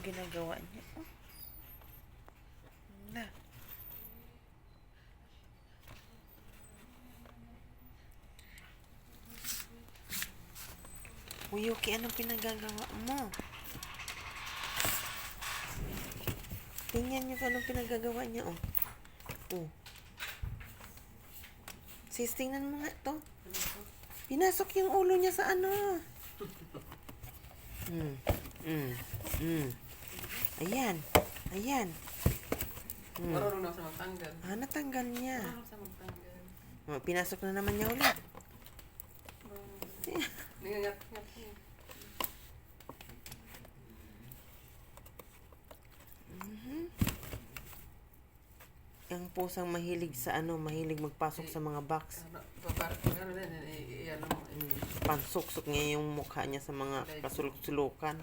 ginagawa niya. Oh. Na. Uy, Yuki, anong pinagagawa mo? Tingnan niyo kung anong pinagagawa niya, oh. Oh. Sis, tingnan mo nga to. Pinasok yung ulo niya sa ano. Ayan. Ayan. Marunong na sa magtanggal. Natanggal niya. Marunong sa magtanggal. Pinasok na naman niya ulit. Nangangat-ngat niya. Ang pusang mahilig sa mahilig magpasok sa mga box. Parang ano na, iyan mo. Pansuksok niya yung mukha niya sa mga kasulok-sulukan.